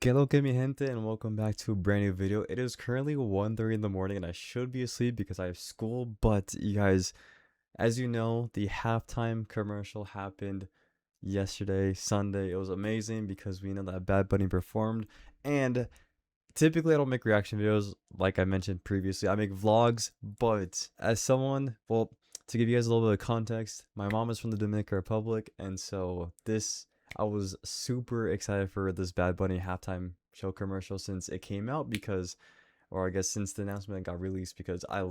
Que lo que mi gente, and welcome back to a brand new video. It is currently 1:30 in the morning and I should be asleep because I have school, but you guys, as you know, the halftime commercial happened yesterday, Sunday. It was amazing because we know that Bad Bunny performed, and typically I don't make reaction videos like I mentioned previously. I make vlogs, but as someone, well, to give you guys a little bit of context, my mom is from the Dominican Republic, and so I was super excited for this Bad Bunny halftime show commercial since it came out because, or I guess since the announcement got released, because I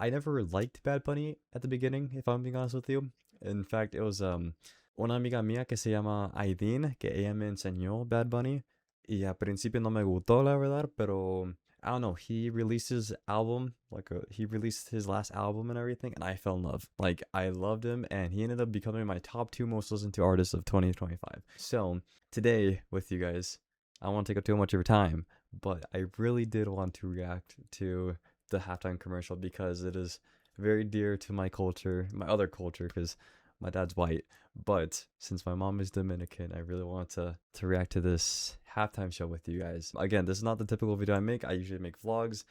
never liked Bad Bunny at the beginning, if I'm being honest with you. In fact, it was una amiga mía que se llama Aidin, que ella me enseñó Bad Bunny. Y a principio no me gustó, la verdad, pero I don't know. He released his album, he released his last album and everything, and I fell in love. Like, I loved him, and he ended up becoming my top 2 most listened to artists of 2025. So today with you guys, I won't take up too much of your time, but I really did want to react to the halftime commercial because it is very dear to my culture, my other culture, because my dad's white. But since my mom is Dominican, I really want to react to this halftime show with you guys. Again, this is not the typical video I make. I usually make vlogs,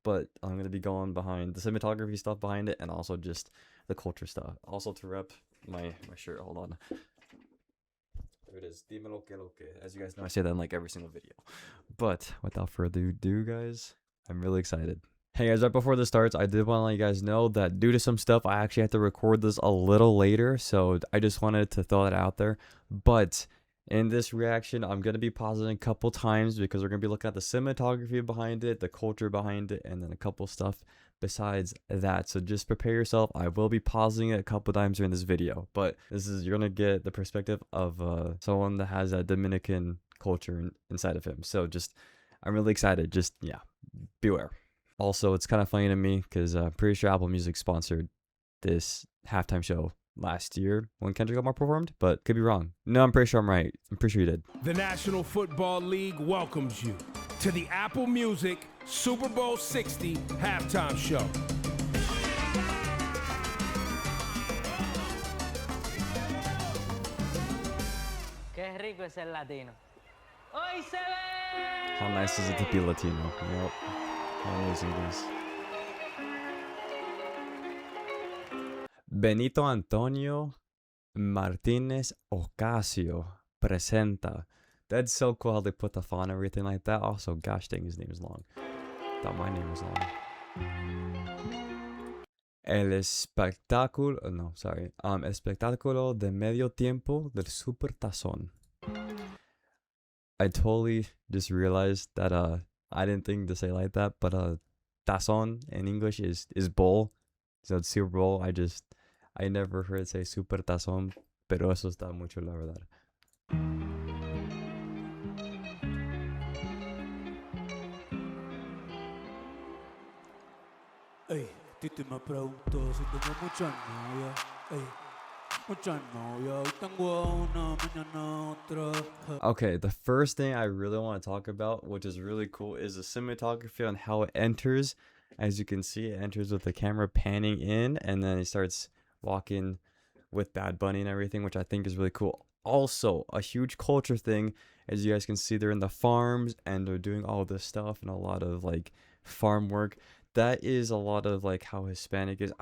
but I'm going to be going behind the cinematography stuff behind it and also just the culture stuff. Also to rep my shirt. Hold on. There it is. Dímelo que lo que. As you guys know, I say that in like every single video. But without further ado, guys, I'm really excited. Hey guys, right before this starts, I did want to let you guys know that due to some stuff, I actually have to record this a little later, so I just wanted to throw that out there. But in this reaction, I'm going to be pausing a couple times because we're going to be looking at the cinematography behind it, the culture behind it, and then a couple stuff besides that. So just prepare yourself. I will be pausing it a couple times during this video, but you're going to get the perspective of someone that has a Dominican culture inside of him. So I'm really excited. Yeah, beware. Also, it's kind of funny to me because I'm pretty sure Apple Music sponsored this halftime show last year when Kendrick Lamar performed, but could be wrong. No, I'm pretty sure I'm right. I'm pretty sure you did. The National Football League welcomes you to the Apple Music Super Bowl 60 halftime show. Qué rico es el latino. Hoy se ve. How nice is it to be Latino? Yep. How amazing it is. Benito Antonio Martinez Ocasio presenta. That's so cool how they put the font and everything like that. Also, gosh dang, his name is long. Thought my name was long. El espectáculo de medio tiempo del Super Tazón. I totally just realized that I didn't think to say like that, but tazón in English is bowl. So it's Super Bowl. I never heard it say Super Tazón, pero eso está mucho la verdad. Ey, Titi me preguntó si tengo muchas novias. Ey, muchas novias. Hoy tengo una, mañana otra. Okay, the first thing I really want to talk about, which is really cool, is the cinematography on how it enters. As you can see, it enters with the camera panning in, and then it starts walking with Bad Bunny and everything, which I think is really cool. Also, a huge culture thing, as you guys can see, they're in the farms and they're doing all this stuff and a lot of like farm work. That is a lot of like how Hispanic is.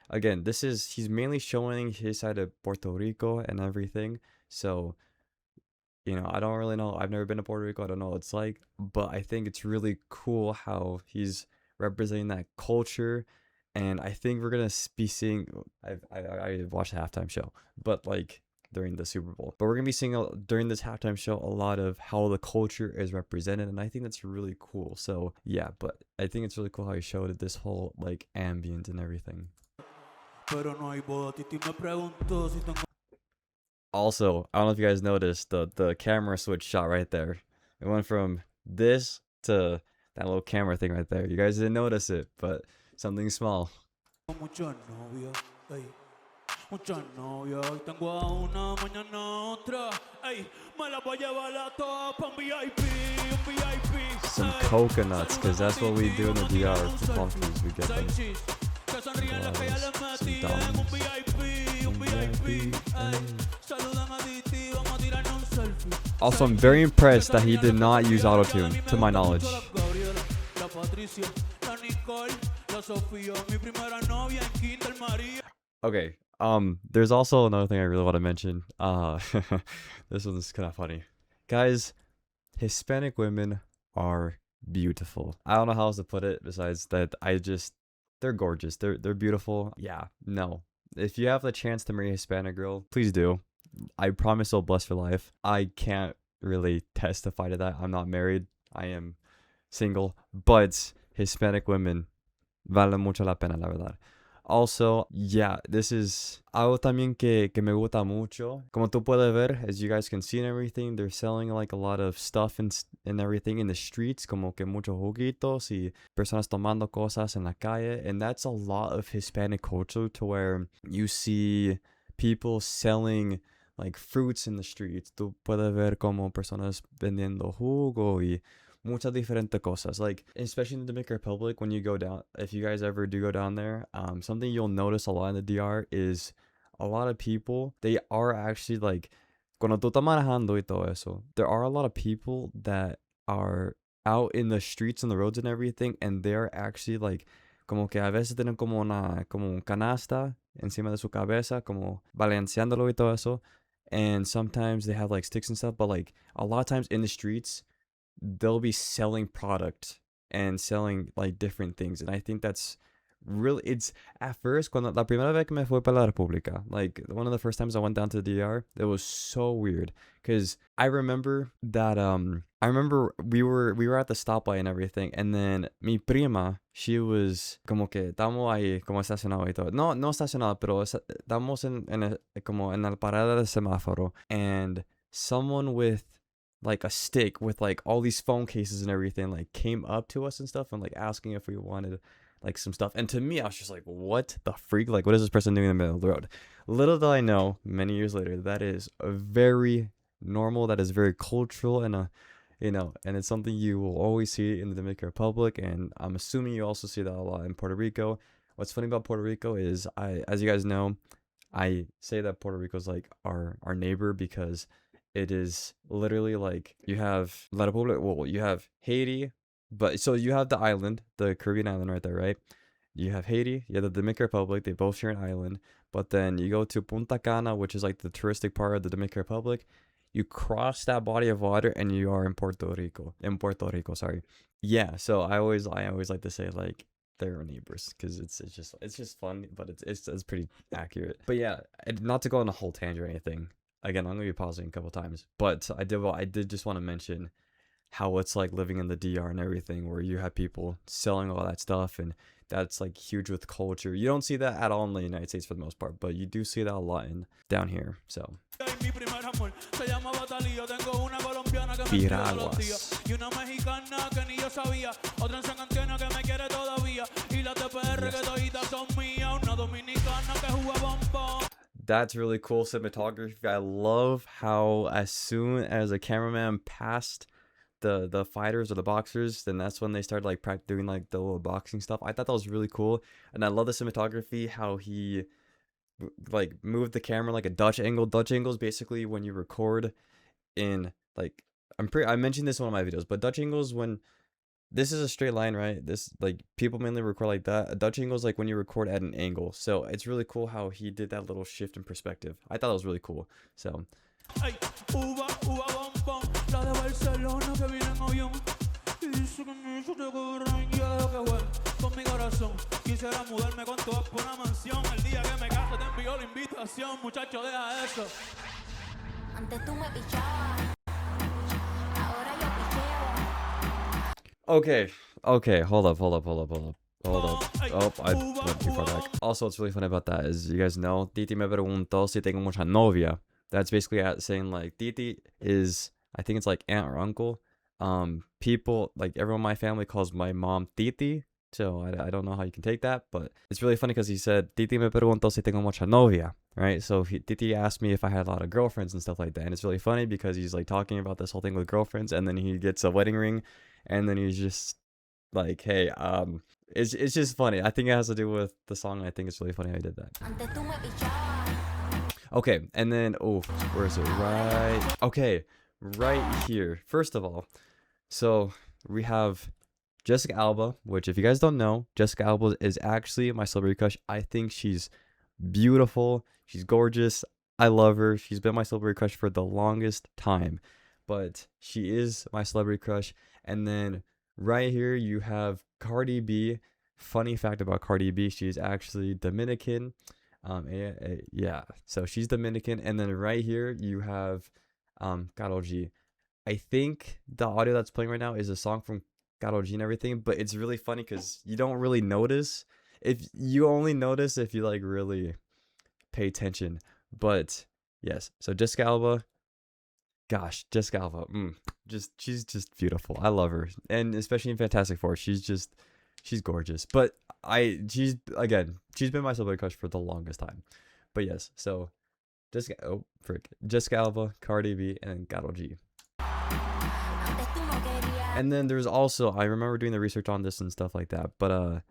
Again, he's mainly showing his side of Puerto Rico and everything. So, I don't really know. I've never been to Puerto Rico. I don't know what it's like, but I think it's really cool how he's representing that culture. And I think we're gonna be seeing. I watched the halftime show, but like during the Super Bowl. But we're gonna be seeing during this halftime show a lot of how the culture is represented, and I think that's really cool. So yeah, but I think it's really cool how he showed this whole like ambient and everything. Also, I don't know if you guys noticed the camera switch shot right there. It went from this to that little camera thing right there. You guys didn't notice it, but something small. Muchas novias, ey. Muchas novias, hoy tengo a una, mañana otra. Ey, me la voy a llevar a todas pa' un VIP, un VIP. Some coconuts, because that's what we do in the DR for pumpkins. We get them. Some Un VIP, ey. Saludan a Titi, vamos a tirarnos un selfie. Also, I'm very impressed that he did not use autotune, to my knowledge. Okay, there's also another thing I really want to mention. This one's kind of funny. Guys, Hispanic women are beautiful. I don't know how else to put it besides that they're gorgeous. They're beautiful. Yeah, no. If you have the chance to marry a Hispanic girl, please do. I promise you'll bless your life. I can't really testify to that. I'm not married. I am single, but Hispanic women vale mucho la pena, la verdad. Also, yeah, this is algo también que me gusta mucho. Como tú puedes ver, as you guys can see and everything, they're selling like a lot of stuff and everything in the streets, como que muchos juguitos y personas tomando cosas en la calle. And that's a lot of Hispanic culture, to where you see people selling like fruits in the streets. Tú puedes ver como personas vendiendo jugo y muchas diferentes cosas. Like, especially in the Dominican Republic, when you go down, if you guys ever do go down there, something you'll notice a lot in the DR is a lot of people, they are actually like, cuando tú estás manejando y todo eso, there are a lot of people that are out in the streets and the roads and everything, and they're actually like, como que a veces tienen como un canasta encima de su cabeza, como balanceándolo y todo eso, and sometimes they have like sticks and stuff, but like a lot of times in the streets, they'll be selling product and selling like different things. And I think that's really, it's at first, cuando la primera vez que me fui para la República, like one of the first times I went down to the DR, it was so weird because I remember that we were at the stoplight and everything, and then mi prima, she was como que estamos ahí como estacionado y todo, no estacionado, pero estamos como en la parada de semáforo, and someone with like a stick with like all these phone cases and everything like came up to us and stuff and like asking if we wanted like some stuff. And to me, I was just like, what the freak? Like, what is this person doing in the middle of the road? Little did I know, many years later, that is a very normal, that is very cultural, and and it's something you will always see in the Dominican Republic. And I'm assuming you also see that a lot in Puerto Rico. What's funny about Puerto Rico is, as you guys know, I say that Puerto Rico is like our neighbor, because it is literally like, you have La República, well, you have Haiti, but so you have the island, the Caribbean island right there, right? You have Haiti, you have the Dominican Republic, they both share an island, but then you go to Punta Cana, which is like the touristic part of the Dominican Republic. You cross that body of water and you are in Puerto Rico, sorry. Yeah, so I always like to say like they're neighbors, because it's just fun, but it's pretty accurate. But yeah, not to go on a whole tangent or anything. Again, I'm gonna be pausing a couple times, but I did just want to mention how it's like living in the DR and everything, where you have people selling all that stuff, and that's like huge with culture. You don't see that at all in the United States for the most part, but you do see that a lot down here. So Piraguas. That's really cool cinematography. I love how as soon as a cameraman passed the fighters or the boxers, then that's when they started like doing like the little boxing stuff. I thought that was really cool, and I love the cinematography, how he like moved the camera like a Dutch angle. Dutch angle is basically when you record in like, I mentioned this in one of my videos, but Dutch angles, when this is a straight line, right? This, like, people mainly record like that. A Dutch angle is like when you record at an angle. So it's really cool how he did that little shift in perspective. I thought it was really cool. So Okay, hold up. Oh, I went too far back. Also, what's really funny about that is, you guys know, Titi me preguntó si tengo mucha novia. That's basically saying like Titi is, I think it's like aunt or uncle. People, like everyone in my family calls my mom Titi, so I don't know how you can take that, but it's really funny because he said Titi me preguntó si tengo mucha novia, right? So Titi asked me if I had a lot of girlfriends and stuff like that, and it's really funny because he's like talking about this whole thing with girlfriends, and then he gets a wedding ring, and then he's just like, hey, it's just funny. I think it has to do with the song. I think it's really funny how he did that. Okay, and then, oh, where is it? Right. Okay, right here. First of all, so we have Jessica Alba, which if you guys don't know, Jessica Alba is actually my celebrity crush. I think she's beautiful. She's gorgeous. I love her. She's been my celebrity crush for the longest time, but she is my celebrity crush. And then right here you have Cardi B. Funny fact about Cardi B, she's actually Dominican. Yeah, so she's Dominican. And then right here you have Karol G. I think the audio that's playing right now is a song from Karol G and everything, but it's really funny because you don't really notice. If you only notice if you like really pay attention. But yes, so Jessica Alba, gosh, Jessica Alba, she's just beautiful. I love her, and especially in Fantastic Four, she's gorgeous. But she's been my celebrity crush for the longest time. But yes, so Jessica Alba, Cardi B, and Karol G. And then there's also, I remember doing the research on this and stuff like that, but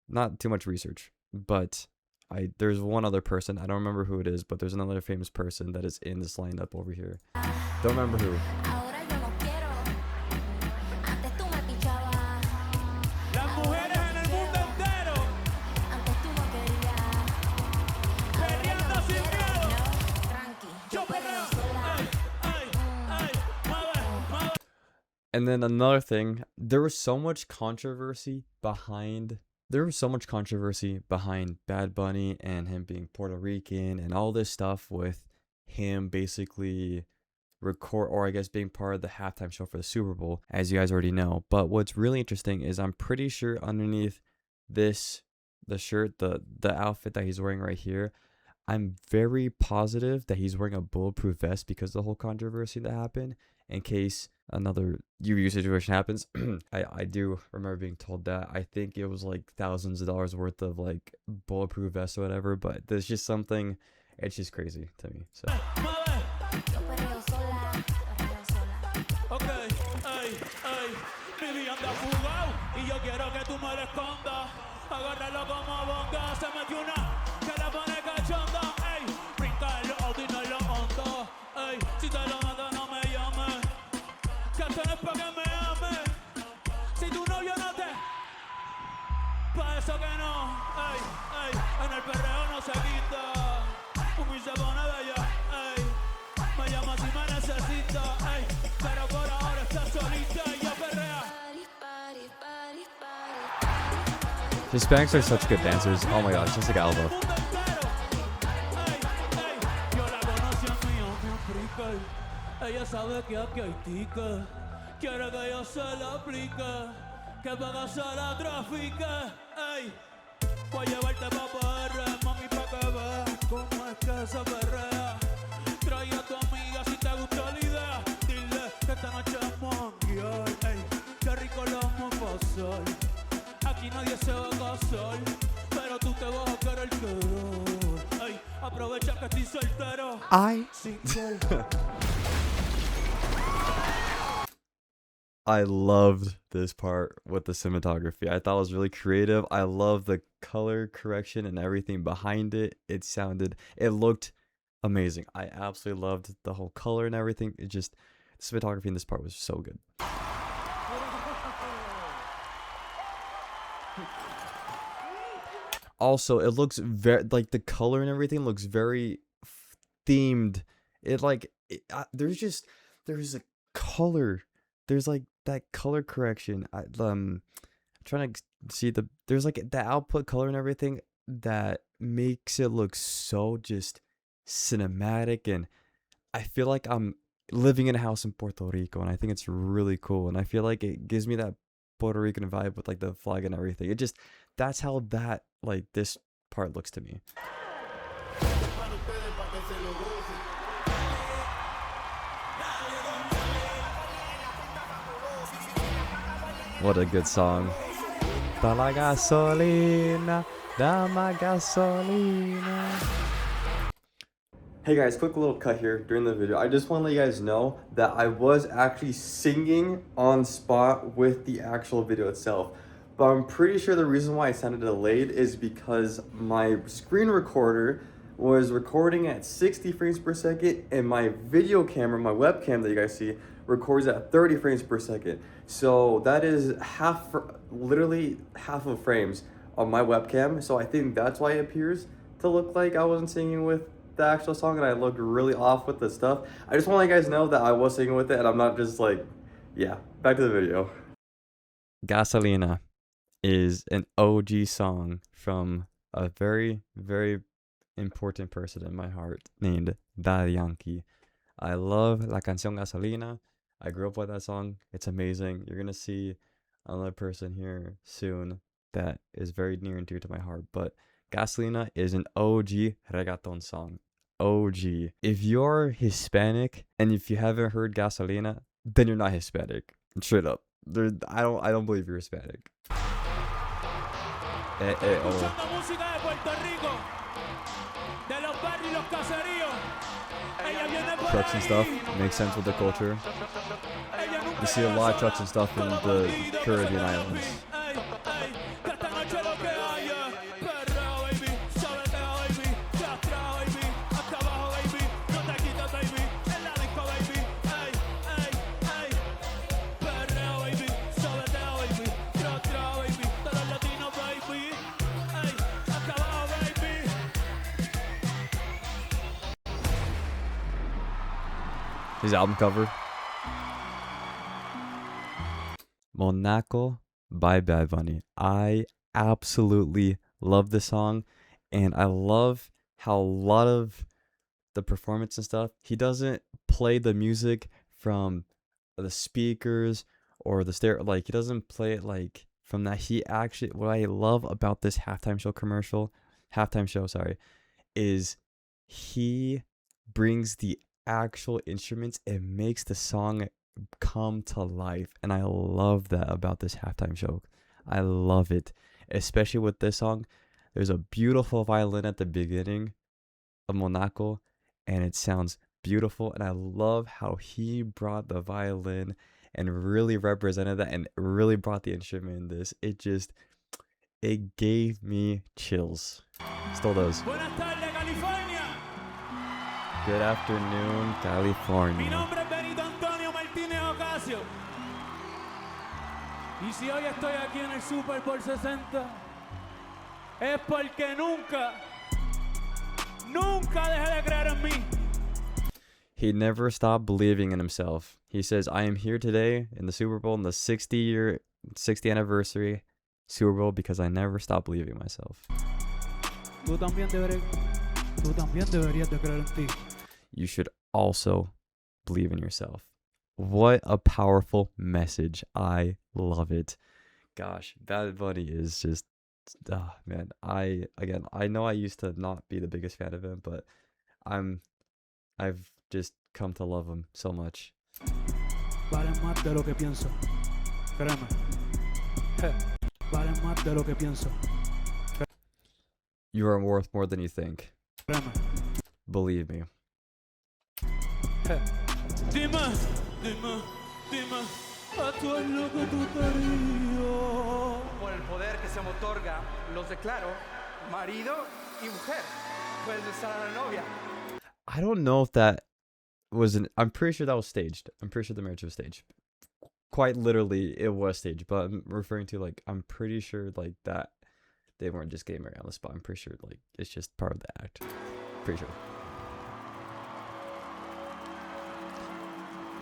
not too much research. But there's one other person, I don't remember who it is, but there's another famous person that is in this lineup over here. Don't remember who. And then another thing, there was so much controversy behind Bad Bunny and him being Puerto Rican and all this stuff with him basically record, or I guess being part of the halftime show for the Super Bowl, as you guys already know. But what's really interesting is I'm pretty sure underneath the shirt, the outfit that he's wearing right here, I'm very positive that he's wearing a bulletproof vest because of the whole controversy that happened, in case another UU situation happens. I do remember being told that. I think it was like thousands of dollars worth of like bulletproof vests or whatever, but there's just something, it's just crazy to me. So Okay, ey, ey, Vivi anda fugado y yo quiero que tú me lo escondas. Agárralo como bonga, se metió una que la pone cachonda. Ey, brinca en lo alto y no en lo hondo. Ey, si te lo mando no me llames, que esto no es pa' que me ames. Si tu novio no te, pa' eso que no. Ey, ey, en el perreo no se quita. Un se pone bella, ey. Me llama si me necesita, ey. Pero por ahora está solita y yo perrea. Hispanics are such good dancers. Oh my gosh, just like Alba. Yo la conocí en mi ella sabe que aquí hay tica. Quiere que yo se la aplique, que paga se la trafique. Ey, voy a llevarte pa' PR, mami, pa' que veas cómo es que se perrea. Trae a tu amiga si te gusta la idea. Dile que esta noche es mundial. Ey, qué rico lo vamos a pasar. Aquí nadie se va a casar, pero tú te vas a querer quedar. Ey, aprovecha que estoy soltero. I loved this part with the cinematography. I thought it was really creative. I love the color correction and everything behind it. It looked amazing. I absolutely loved the whole color and everything. The cinematography in this part was so good. Also, it looks very, like, the color and everything looks very themed. There's a color. There's like that color correction. I'm trying to see there's like the output color and everything that makes it look so just cinematic, and I feel like I'm living in a house in Puerto Rico, and I think it's really cool, and I feel like it gives me that Puerto Rican vibe with like the flag and everything. That's how this part looks to me. What a good song. Da la gasolina, dama gasolina. Hey guys, quick little cut here during the video. I just want to let you guys know that I was actually singing on spot with the actual video itself. But I'm pretty sure the reason why it sounded delayed is because my screen recorder was recording at 60 frames per second, and my video camera, my webcam that you guys see, records at 30 frames per second. So that is literally half of frames on my webcam. So I think that's why it appears to look like I wasn't singing with the actual song and I looked really off with the stuff. I just want to let you guys know that I was singing with it and I'm not just like, yeah, back to the video. Gasolina is an OG song from a very, very important person in my heart named Daddy Yankee. I love La Canción Gasolina. I grew up with that song. It's amazing. You're going to see another person here soon that is very near and dear to my heart. But Gasolina is an OG reggaeton song. OG. If you're Hispanic and if you haven't heard Gasolina, then you're not Hispanic. Straight up. I don't believe you're Hispanic. Escuchando música de Puerto Rico, de los barrios y los caseríos. Ella viene por Trucks and stuff makes sense with the culture. You see a lot of trucks and stuff in the Caribbean islands. His album cover. Monaco by Bad Bunny. I absolutely love this song, and I love how a lot of the performance and stuff, he doesn't play the music from the speakers or the stereo, like he doesn't play it like from that. He actually, what I love about this halftime show, sorry, is he brings the actual instruments and makes the song come to life, and I love that about this halftime show. I love it, especially with this song. There's a beautiful violin at the beginning of Monaco, and it sounds beautiful, and I love how he brought the violin and really represented that and really brought the instrument in this. It gave me chills. Still does. Buenas tardes, California. Good afternoon, Mi California. nombre es Benito Antonio Martínez Ocasio. Y si hoy estoy aquí en el Super Bowl 60, es porque nunca dejé de creer en mí. He never stopped believing in himself. He says, I am here today in the Super Bowl in the 60th anniversary Super Bowl because I never stopped believing in myself. Tú también deberías de creer en ti. You should also believe in yourself. What a powerful message. I love it. Gosh, Bad Bunny is just, man. I know I used to not be the biggest fan of him, but I've just come to love him so much. Valen más de lo que pienso. Créeme. Valen más de lo que pienso. You are worth more than you think. Créeme. Believe me. Dime, a tú es lo que tú querías. Por el poder que se me otorga, los declaro marido y mujer. Puedes besar a la novia. I don't know if that was I'm pretty sure that was staged. I'm pretty sure the marriage was staged. Quite literally, it was staged. But I'm referring to, like, I'm pretty sure, like, that they weren't just getting married on the spot. I'm pretty sure, like, it's just part of the act. Pretty sure.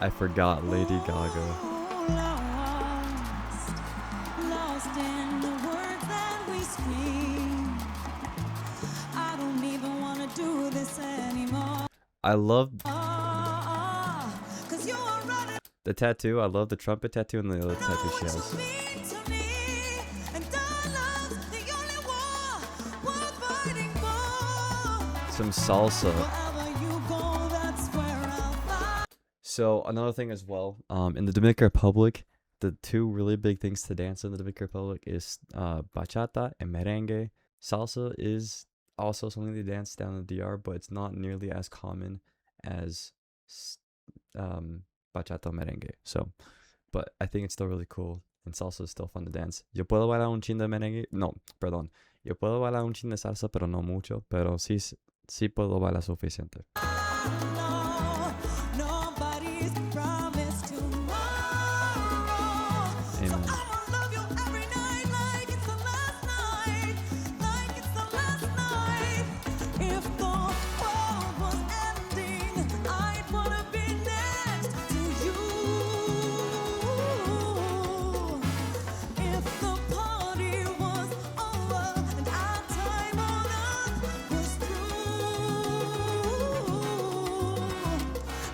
I forgot Lady Gaga. Lost in the words that we speak. I don't even want to do this anymore. I love 'Cause you are running the tattoo. I love the trumpet tattoo and the other tattoo she what has. you mean to me. And our love's the only war worth fighting for. Some salsa. Wherever you go, that's where I'll find. So another thing as well, in the Dominican Republic, the two really big things to dance in the Dominican Republic is bachata and merengue. Salsa is also something they dance down in the DR, but it's not nearly as common as bachata or merengue. So, but I think it's still really cool, and salsa is still fun to dance. Yo puedo bailar un chin de merengue. No, perdón. Yo puedo bailar un chin de salsa, pero no mucho. Pero sí, sí puedo bailar suficiente. No, nobody's promised tomorrow. So Amen. I'ma love you every night like it's the last night, like it's the last night. If the world was ending, I'd wanna be next to you. If the party was over and our time on earth was through,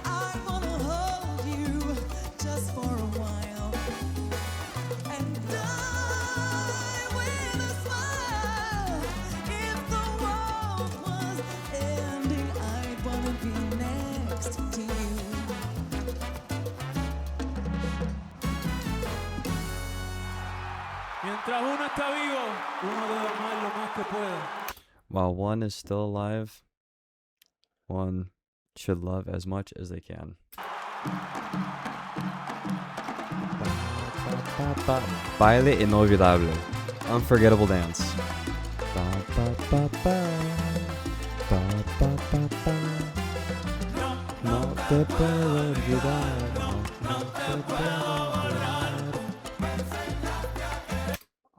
I wanna hold you just for a while and die with a smile. If the world was ending, I'd wanna be next to you. Mientras uno está vivo, uno debe amar lo más que pueda. While one is still alive, one should love as much as they can. Baile inolvidable. Unforgettable dance. No te puedo olvidar. No te puedo olvidar.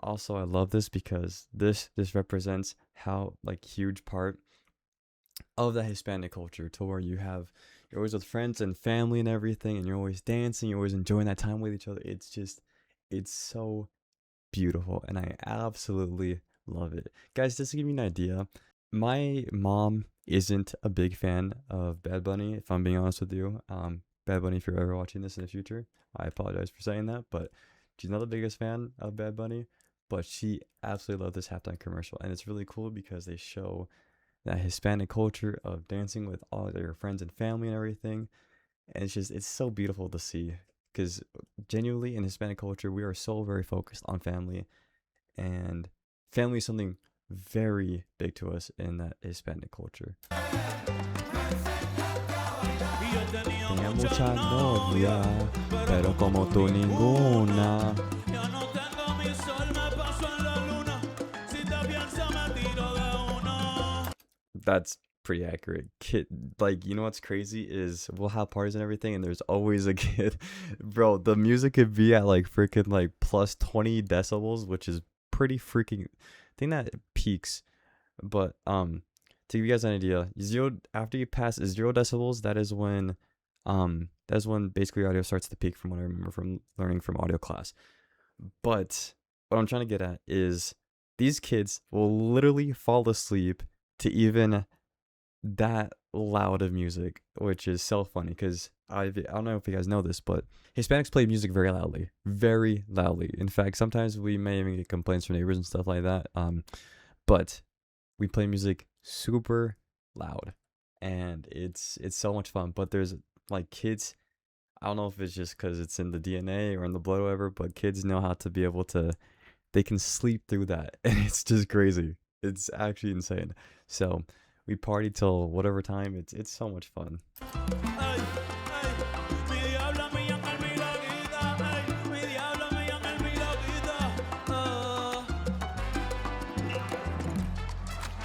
Also, I love this because this represents how like huge part of the Hispanic culture, to where you're always with friends and family and everything, and you're always dancing, you're always enjoying that time with each other. It's so beautiful, and I absolutely love it. Guys, just to give you an idea, my mom isn't a big fan of Bad Bunny, if I'm being honest with you. Bad Bunny, if you're ever watching this in the future, I apologize for saying that, but she's not the biggest fan of Bad Bunny, but she absolutely loved this halftime commercial, and it's really cool because they show that Hispanic culture of dancing with all their friends and family and everything. And it's so beautiful to see, because genuinely in Hispanic culture, we are so very focused on family, and family is something very big to us in that Hispanic culture. Tenía mucha novia, pero como tú ninguna. Ya no tengo mi sol, me paso en la luna. Si te piensa, me tiro de uno. That's pretty accurate. Kid, like, you know what's crazy is we'll have parties and everything, and there's always a kid. Bro, the music could be at like freaking like plus 20 decibels, which is pretty freaking. I think that peaks. But to give you guys an idea, after you pass 0 decibels, that is when basically audio starts to peak, from what I remember from learning from audio class. But what I'm trying to get at is these kids will literally fall asleep to even that loud of music, which is so funny because I don't know if you guys know this, but Hispanics play music very loudly, very loudly. In fact, sometimes we may even get complaints from neighbors and stuff like that. But we play music super loud, and it's so much fun. But there's like kids, I don't know if it's just because it's in the DNA or in the blood or whatever, but kids know how to be able to, they can sleep through that, and it's just crazy. It's actually insane. So we party till whatever time. It's so much fun. Ay, ay, mi diabla, mi ángel, mi loquita. Ay, mi diabla, mi ángel, mi loquita.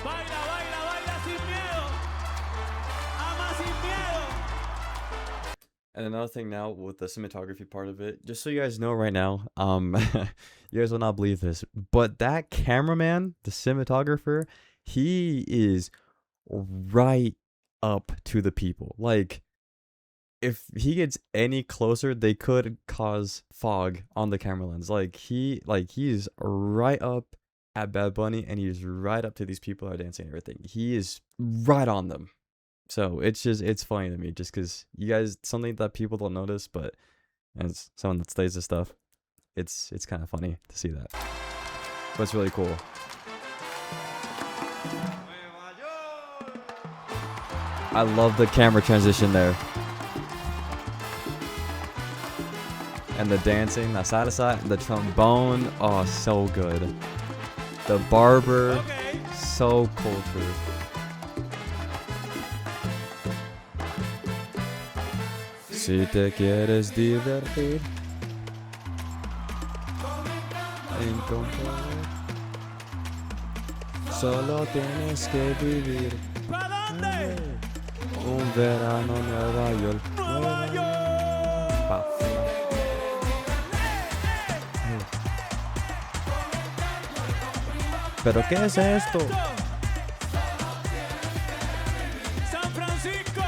Baila, baila, baila sin miedo. Ama sin miedo. And another thing now with the cinematography part of it, just so you guys know right now, you guys will not believe this, but that cameraman, the cinematographer, he is right up to the people. Like, if he gets any closer, they could cause fog on the camera lens. He's right up at Bad Bunny, and he's right up to these people that are dancing and everything. He is right on them. So it's funny to me, just because you guys, something that people don't notice, but as someone that studies this stuff, it's kind of funny to see that. But it's really cool. I love the camera transition there. And the dancing, the side to side, the trombone, oh, so good. The barber, Okay. so cultured. Si te quieres divertir, encontrar, solo tienes que vivir. ¿Para ¿Dónde? Un verano en Nueva York. Nueva York. Pa' fea. ¿Pero qué es esto? San Francisco.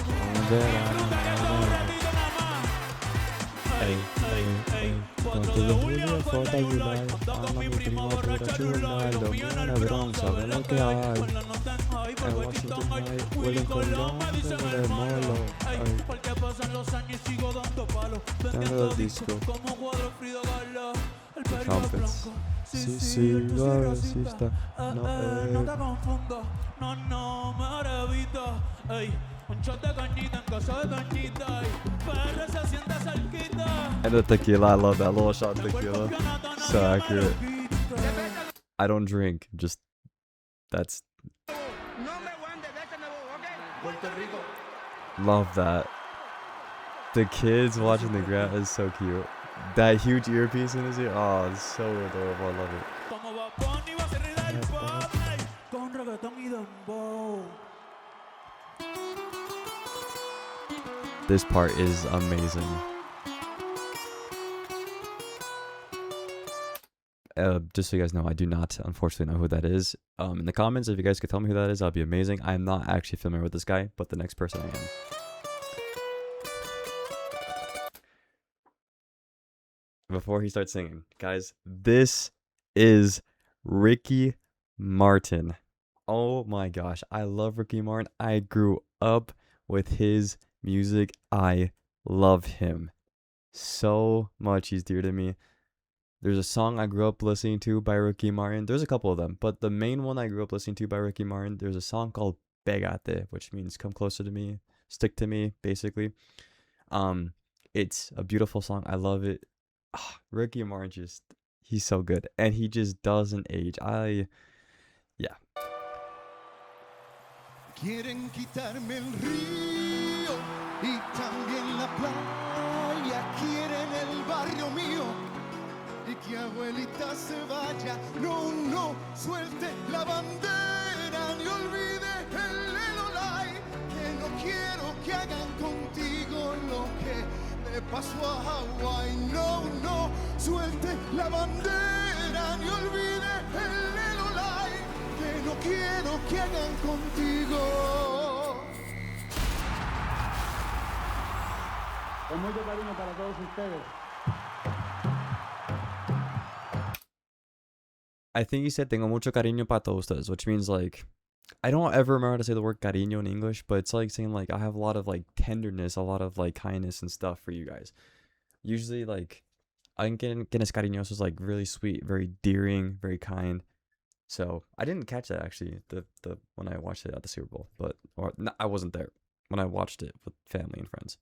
Un verano en Nueva York. Ratito nada más. Ey, ey, ey. 4 de julio, 4 de July. Anda mi prima borracha chula. Los míos en el Bronx, saben lo que hay. En Washington High, Willing Colón, de Molo. Porque pasan los años y sigo dando palos. Vendiendo disco. Como cuadro Frida Kahlo. El perro Trumpets. blanco. Sí, sí, lo resista. No, No te confundo. No, mejor evita. Ey, un shot de cañita en casa de cañita. Ey, PR se siente cerquita. And the tequila, I love that little shot of tequila. So accurate. I don't drink, just that's love that. The kids watching the grass is so cute. That huge earpiece in his ear, oh, it's so adorable. I love it. Como Bad Bunny va a ser rey del pop. Ey, con reggaetón y dembow. This part is amazing. Just so you guys know, I do not unfortunately know who that is. In the comments, if you guys could tell me who that is, that'd be amazing. I am not actually familiar with this guy, but the next person I am. Before he starts singing, guys, this is Ricky Martin. Oh my gosh, I love Ricky Martin. I grew up with his music. I love him so much. He's dear to me. There's a song I grew up listening to by Ricky Martin. There's a couple of them, but the main one I grew up listening to by Ricky Martin, there's a song called Pégate, which means come closer to me, stick to me, basically. It's a beautiful song. I love it. Ricky Martin he's so good, and he just doesn't age. Yeah. Quieren quitarme el río y también la playa, quieren el barrio mío y que abuelita se vaya. No, suelte la bandera ni olvide el Lelolai, que no quiero que hagan contigo lo que le pasó a Hawái. No, suelte la bandera ni olvide el Lelolai, que no quiero que hagan contigo. Con mucho cariño para todos ustedes. I think he said tengo mucho cariño para todos ustedes, which means like, I don't ever remember how to say the word cariño in English, but it's like saying like I have a lot of like tenderness, a lot of like kindness and stuff for you guys. Usually like, alguien que es cariñoso is like really sweet, very endearing, very kind. So I didn't catch that actually the when I watched it at the Super Bowl, but I wasn't there when I watched it with family and friends.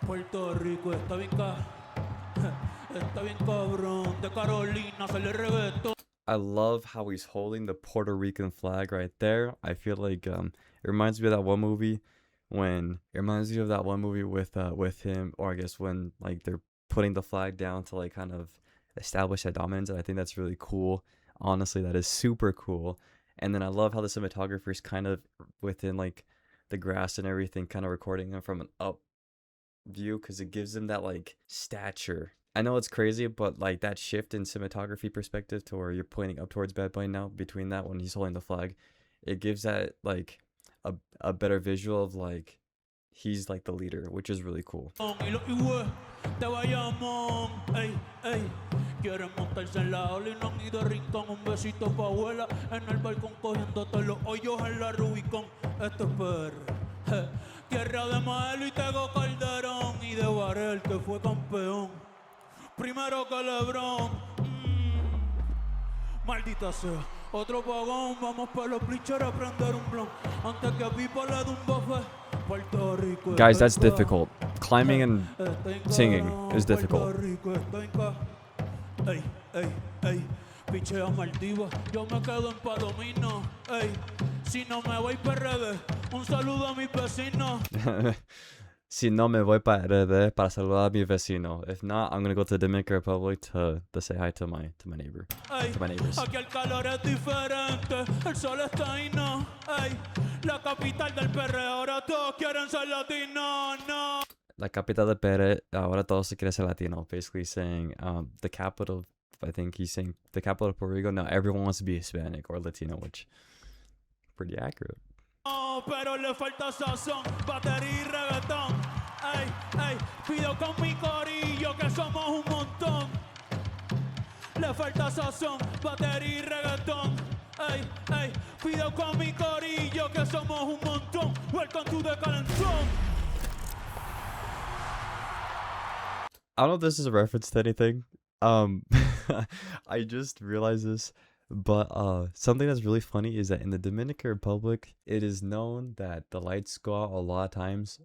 Puerto Rico está bien cabrón. De Carolina sale reggaetón. I love how he's holding the Puerto Rican flag right there. I feel like it reminds me of that one movie with him, or I guess when like they're putting the flag down to like kind of establish that dominance, and I think that's really cool. Honestly, that is super cool. And then I love how the cinematographer is kind of within like the grass and everything, kind of recording him from an up view, because it gives him that like stature. I know it's crazy, but like that shift in cinematography perspective to where you're pointing up towards Bad Bunny now, between that when he's holding the flag, it gives that like a better visual of like he's like the leader, which is really cool. Quieren montarse en la ola y no han ido a rincón. Un besito pa' abuela en el balcón cogiéndote los hoyos en la Rubicón. Esto es PR, tierra de Maelo y Tego Calderón y de Varel que fue campeón. Primero que Lebrón. Maldita sea, otro pagón. Vamos pa' los bleachers a prender un blon. Antes que a Pipo le dé un buffet. Puerto Rico. Guys, that's difficult. Climbing and singing is difficult. Ey, pichea Maldiva, yo me quedo en Palomino. Ey, si no me voy PRD, un saludo a mis vecinos. Si no, me voy para RD para saludar a mi vecino. If not, I'm gonna go to the Dominican Republic to say hi to my neighbor, Ey, to my neighbors. aquí el calor es diferente, el sol está ahí, no. Ey, la capital del perreo, ahora todos quieren ser latinos, no. La capital de Pere, ahora todos se quiere ser latino. Basically saying the capital, I think he's saying the capital of Puerto Rico. No, everyone wants to be Hispanic or Latino, which pretty accurate. No, pero le falta sazón, batería y reggaetón. Ey, ey, pido con mi corillo que somos un montón. Le falta sazón, batería y reggaetón. Ey, ey, pido con mi corillo que somos un montón. Welcome to the calentón. I don't know if this is a reference to anything. I just realized this, but something that's really funny is that in the Dominican Republic, it is known that the lights go out a lot of times.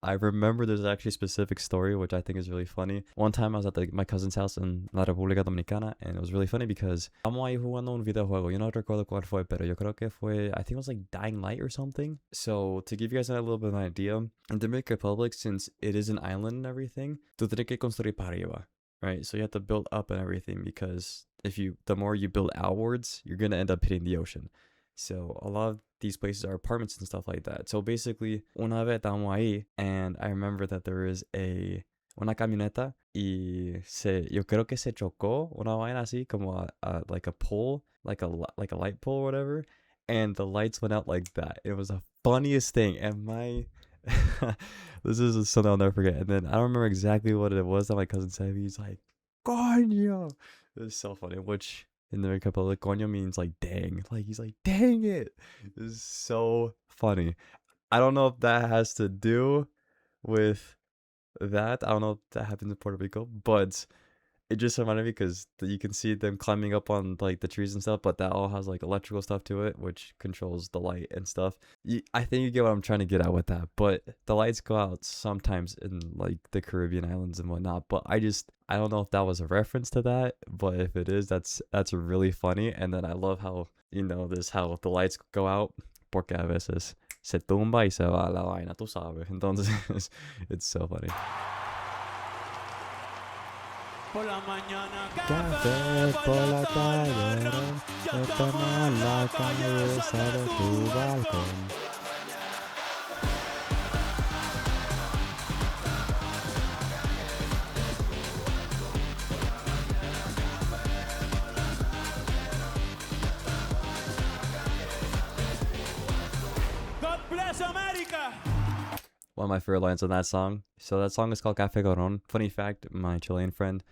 I remember there's actually a specific story which I think is really funny. One time I was at my cousin's house in La República Dominicana, and it was really funny because estamos ahí jugando un videojuego. Yo no recuerdo cuál fue, pero yo creo que fue, I think it was like Dying Light or something. So to give you guys a little bit of an idea, in Dominican Republic, since it is an island and everything, tú tienes que construir para arriba, right? So you have to build up and everything, because the more you build outwards, you're gonna end up hitting the ocean. So a lot of these places are apartments and stuff like that. So basically, una vez estamos ahí, and I remember that there is una camioneta y yo creo que se chocó una vaina así como like a pole, like a light pole or whatever, and the lights went out like that. It was the funniest thing, and this is something I'll never forget. And then I don't remember exactly what it was that my cousin said. He's like, "Coño!" It was so funny. Which in the Dominican Republic, coño means like dang. Like he's like, dang it. It's so funny. I don't know if that has to do with that. I don't know if that happens in Puerto Rico, but it just reminded me because you can see them climbing up on like the trees and stuff, but that all has like electrical stuff to it, which controls the light and stuff. I think you get what I'm trying to get at with that, but the lights go out sometimes in like the Caribbean islands and whatnot, but I don't know if that was a reference to that, but if it is, that's really funny. And then I love how, how the lights go out, porque a veces se tumba y se va la vaina, tú sabes. Entonces, it's so funny. Por la mañana, Café por la tarde, te tomas la cabeza de tu balcón. God bless America. One of my favorite lines on that song. So that song is called Café Coron. Funny fact, my Chilean friend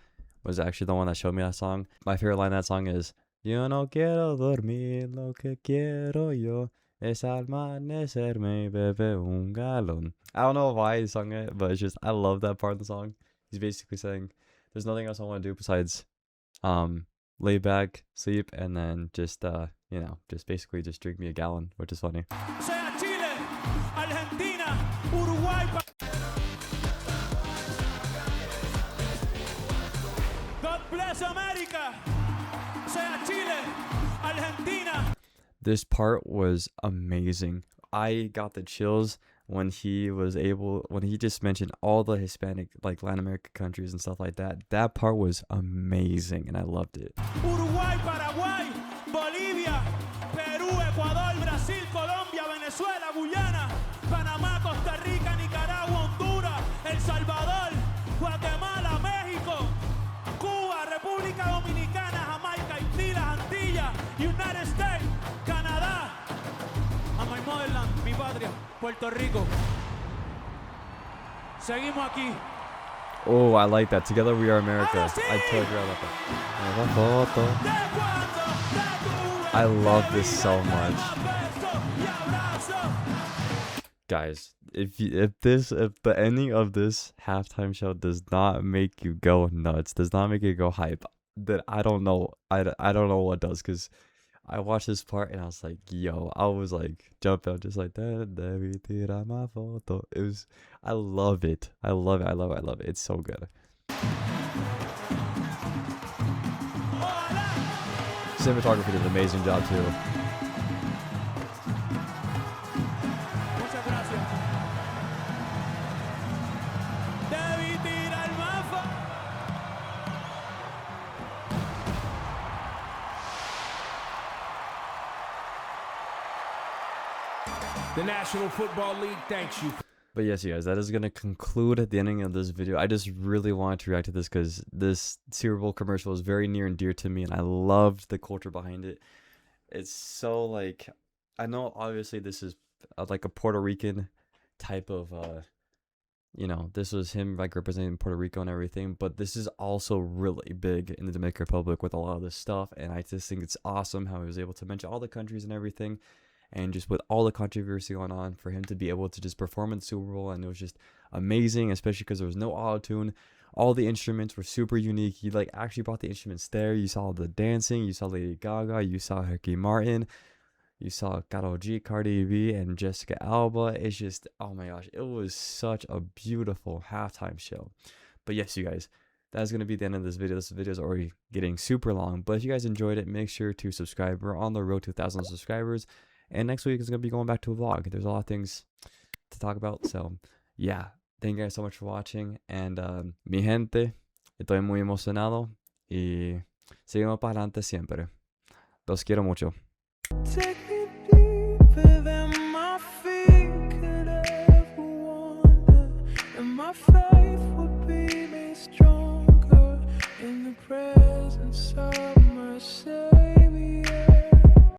was actually the one that showed me that song. My favorite line in that song is, Yo no quiero dormir, lo que quiero yo es amanecerme y beber un galón. I don't know why he sung it, but it's just, I love that part of the song. He's basically saying, there's nothing else I want to do besides lay back, sleep, and then just basically just drink me a gallon, which is funny. Sea Chile, Argentina, Uruguay. God bless America. Sea Chile, Argentina. This part was amazing. I got the chills when he just mentioned all the Hispanic, like Latin American countries and stuff like that. That part was amazing, and I loved it. Uruguay, Paraguay, Bolivia, Perú, Ecuador, Brasil, Colombia, Venezuela, Guyana, Panamá, Costa Rica, Nicaragua, Honduras, El Salvador, Guatemala, México, Cuba, República Dominicana, Jamaica, Haití, las Antillas, United States, Canadá, a my motherland, mi patria, Puerto Rico. Seguimos aquí. Oh, I like that. Together we are America. I totally agree about that. I love this so much. Guys, if the ending of this halftime show does not make you go nuts, does not make you go hype, then I don't know. I don't know what does, because I watched this part and I was like, yo, I was like jumping out just like that. It was, I love it. I love it. I love it. I love it. It's so good. Cinematography did an amazing job too. Muchas gracias. The National Football League thanks you. But yes, you guys, that is going to conclude at the ending of this video. I just really wanted to react to this because this Super Bowl commercial is very near and dear to me, and I loved the culture behind it. It's so, like, I know obviously this is like a Puerto Rican type of, you know, this was him like representing Puerto Rico and everything, but this is also really big in the Dominican Republic with a lot of this stuff, and I just think it's awesome how he was able to mention all the countries and everything. And just with all the controversy going on, for him to be able to just perform in the Super Bowl, and it was just amazing, especially because there was no auto-tune. All the instruments were super unique. He like actually brought the instruments there. You saw the dancing, you saw Lady Gaga, you saw Ricky Martin, you saw Karol G, Cardi B, and Jessica Alba. It's just, oh my gosh, it was such a beautiful halftime show. But yes, you guys, that's going to be the end of this video. This video is already getting super long, but if you guys enjoyed it, make sure to subscribe. We're on the road to 1,000 subscribers. And next week is going to be going back to a vlog. There's a lot of things to talk about. So, yeah. Thank you guys so much for watching. And, mi gente, estoy muy emocionado. Y seguimos para adelante siempre. Los quiero mucho. Take me deeper than my feet could ever wander, and my faith would be made stronger in the presence of myself.